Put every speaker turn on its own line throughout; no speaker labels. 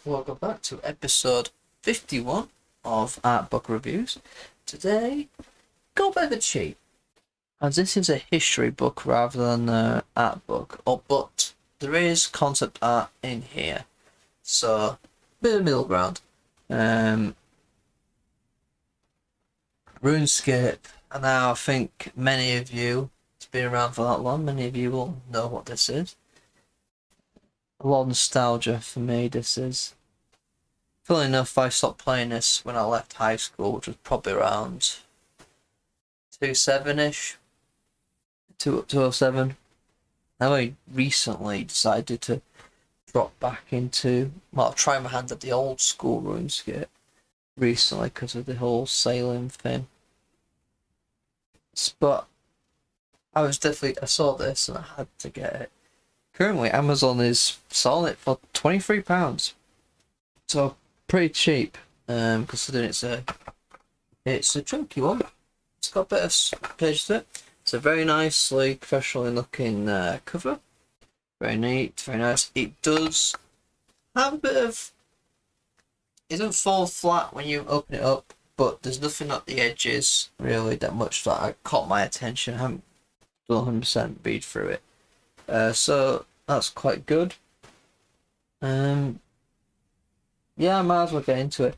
welcome back to episode 51 of Art Book Reviews. Today, go by the cheap, as this is a history book rather than an art book, but there is concept art in here, so bit of middle ground. Runescape, and now I think many of you, it's been around for that long, many of you will know what this is. A lot of nostalgia for me, this is. Funnily enough, I stopped playing this when I left high school, which was probably around 2007-ish, 2007. I only recently decided to drop back into, well, try my hand at the old school RuneScape recently because of the whole sailing thing. But I saw this and I had to get it. Currently, Amazon is selling it for £23, so pretty cheap. Considering it's a chunky one. It's got a bit of page to it. It's a very nicely, professionally looking cover. Very neat, very nice. It does have a bit of. It doesn't fall flat when you open it up, but there's nothing at the edges really that much that caught my attention. I haven't done 100% read through it, so that's quite good. Yeah, I might as well get into it.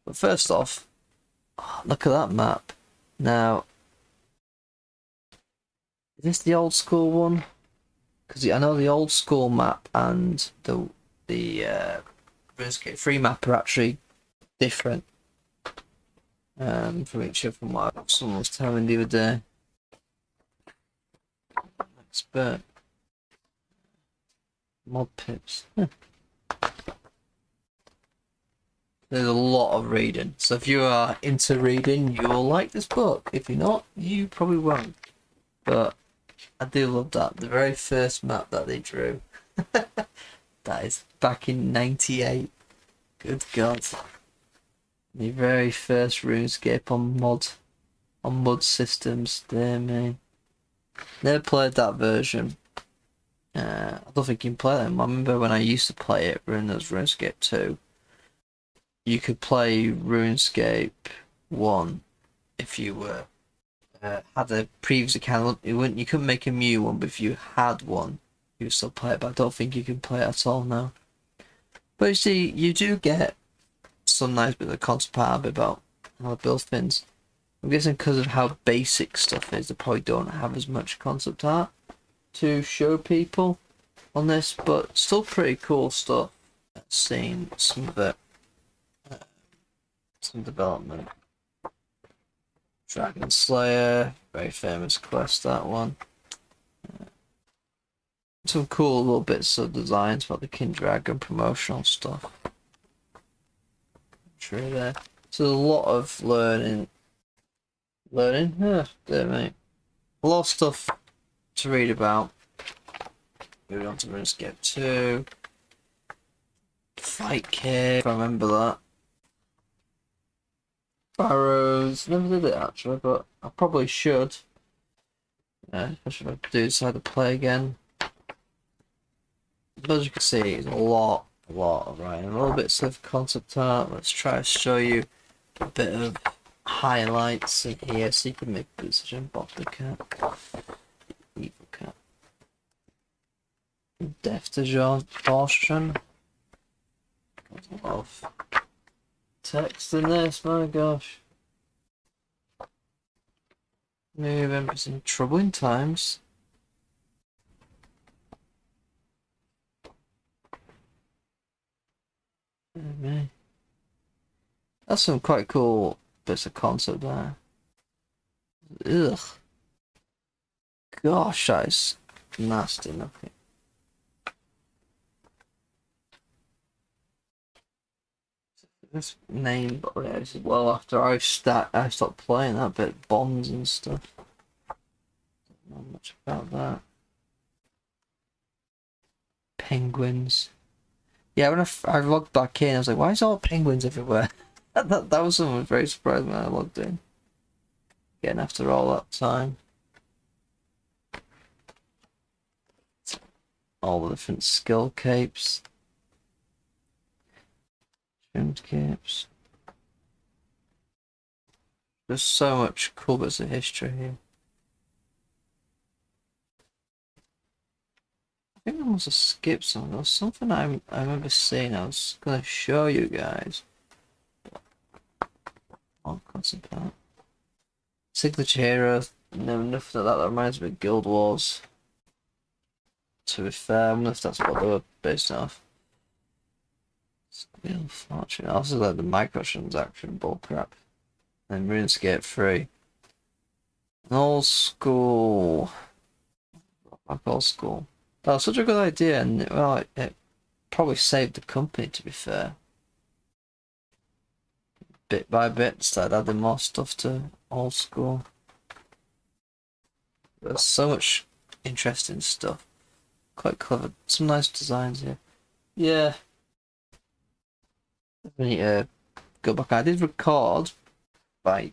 But first off, look at that map. Now, is this the old school one? Because I know the old school map and the RuneScape 3 map are actually different from each other, from what someone was telling me the other day. Expert mod pips. There's a lot of reading, so if you are into reading, you will like this book. If you're not, you probably won't. But I do love that. The very first map that they drew. That is back in '98. Good God. The very first RuneScape on mud systems. Dear me. Never played that version. I don't think you can play them. I remember when I used to play it, RuneScape 2. You could play RuneScape 1 if you were had a previous account. You couldn't make a new one, but if you had one, you could still play it. But I don't think you can play it at all now. But you see, you do get some nice bit of concept art about how to build things. I'm guessing because of how basic stuff is, they probably don't have as much concept art to show people on this, but still pretty cool stuff. I've seen some of it. Some development. Dragon Slayer, very famous quest, that one. Some cool little bits of designs about the King Dragon promotional stuff. True there. So a lot of learning. Yeah, there, mate. A lot of stuff to read about. Moving on to RuneScape 2. Fight Cave, I remember that. Barrows, never did it actually, but I probably should. Especially if I do decide to play again. As you can see, it's a lot of writing. A little bits of concept art. Let's try to show you a bit of highlights in here so you can make a decision. Bob the cat. Evil cat. Death to Exhaustion. There's a lot of text in this, my gosh. New members in troubling times. Man. That's some quite cool bits of concept there. Ugh. Gosh, that is nasty looking. This name, but yeah, this is well after I stopped playing that bit, bonds and stuff. Don't know much about that. Penguins. Yeah, when I logged back in, I was like, why is all penguins everywhere? that was something very surprising when I logged in. Getting after all that time. All the different skill capes. Runescapes. There's so much cool bits of history here. I think I must have skipped something. There was something I remember seeing. I was gonna show you guys. Oh, concept art. Signature hero. No, nothing like that. That reminds me of Guild Wars. To be fair, I wonder if that's what they were based off. Wheel of Fortune. Also like the microtransaction bullcrap. And RuneScape 3. An old school. Like old school. That was such a good idea, and well, it probably saved the company, to be fair. Bit by bit, started adding more stuff to old school. There's so much interesting stuff. Quite clever. Some nice designs here. Yeah. I need to go back. I did record, by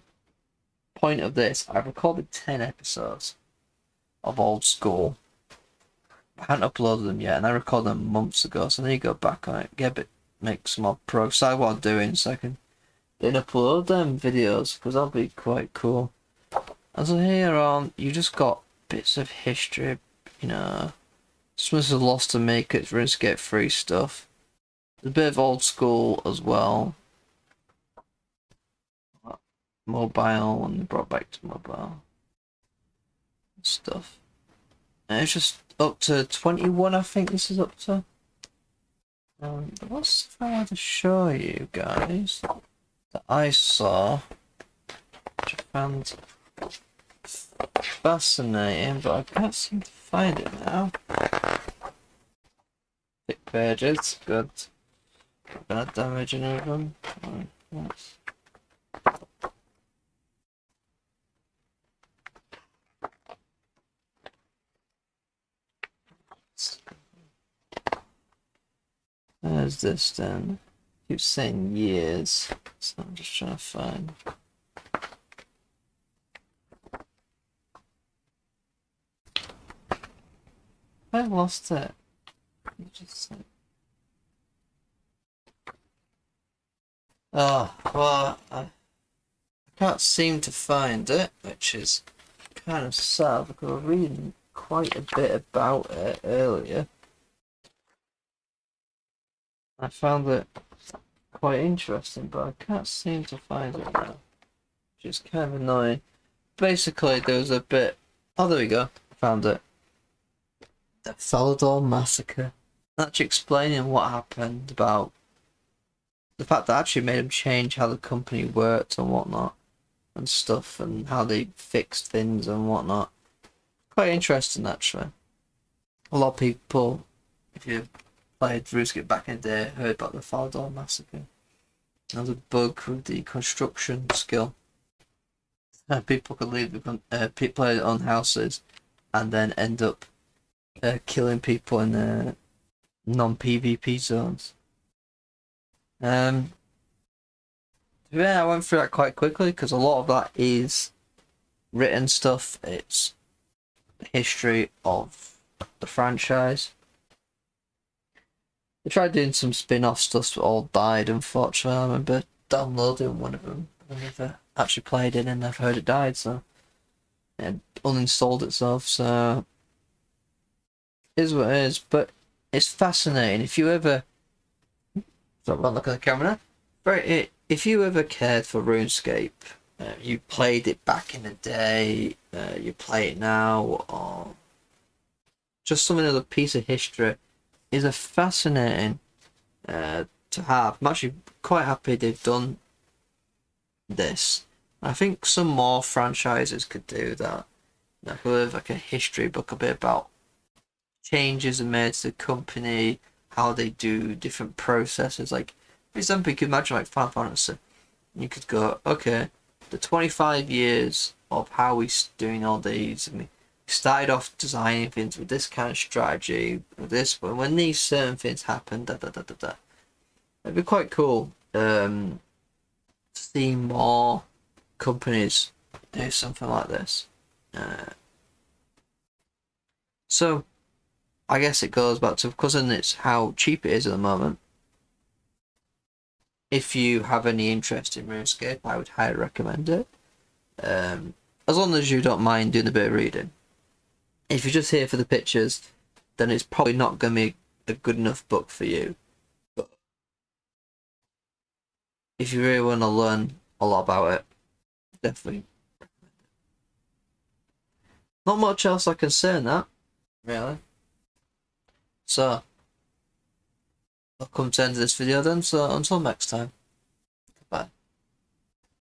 point of this, I've recorded 10 episodes of old school. I hadn't uploaded them yet, and I recorded them months ago, so I need to go back on it, get a bit, make some more progress. I what I'm doing, so I can then upload them videos, because that'll be quite cool. And so here on, you just got bits of history, you know. Smith has lost to make it RuneScape 3 stuff. There's a bit of old school as well. Mobile, and brought back to mobile stuff. And it's just up to 21, I think this is up to. What's if I want to show you guys that I saw, which I found fascinating, but I can't seem to find it now. Thick pages, good. Bad damage in of them. Yes. There's this then. Keeps saying years, so I'm just trying to find. I lost it. You just said. Oh, well, I can't seem to find it, which is kind of sad because I was reading quite a bit about it earlier. I found it quite interesting, but I can't seem to find it now, which is kind of annoying. Basically, there was a bit. Oh, there we go. Found it. The Falador Massacre. Actually explaining what happened about the fact that actually made them change how the company worked and whatnot and stuff, and how they fixed things and whatnot. Quite interesting, actually. A lot of people, if you played Runescape back in the day, heard about the Falador Massacre. Another bug with the construction skill. People could leave the play on houses and then end up killing people in non-PvP zones. Yeah, I went through that quite quickly because a lot of that is written stuff. It's the history of the franchise. They tried doing some spin-off stuff, but all died, unfortunately. I remember downloading one of them. I never actually played it, and I've heard it died, so it uninstalled itself. So it is what it is. But it's fascinating. If you ever, so I'll look at the camera now. If you ever cared for RuneScape, you played it back in the day, you play it now, or just some other piece of history, is a fascinating to have. I'm actually quite happy they've done this. I think some more franchises could do that. Like with like a history book, a bit about changes made to the company, how they do different processes. Like, for example, you could imagine like Final Fantasy. You could go, okay, the 25 years of how we're doing all these. I mean, we started off designing things with this kind of strategy, with this, but when these certain things happen, da da da da da. It'd be quite cool to see more companies do something like this. So, I guess it goes back to, because it's how cheap it is at the moment. if you have any interest in RuneScape, I would highly recommend it. As long as you don't mind doing a bit of reading. If you're just here for the pictures, then it's probably not going to be a good enough book for you. But if you really want to learn a lot about it, definitely. Not much else I can say on that, really. So, I'll come to the end of this video then, so until next time.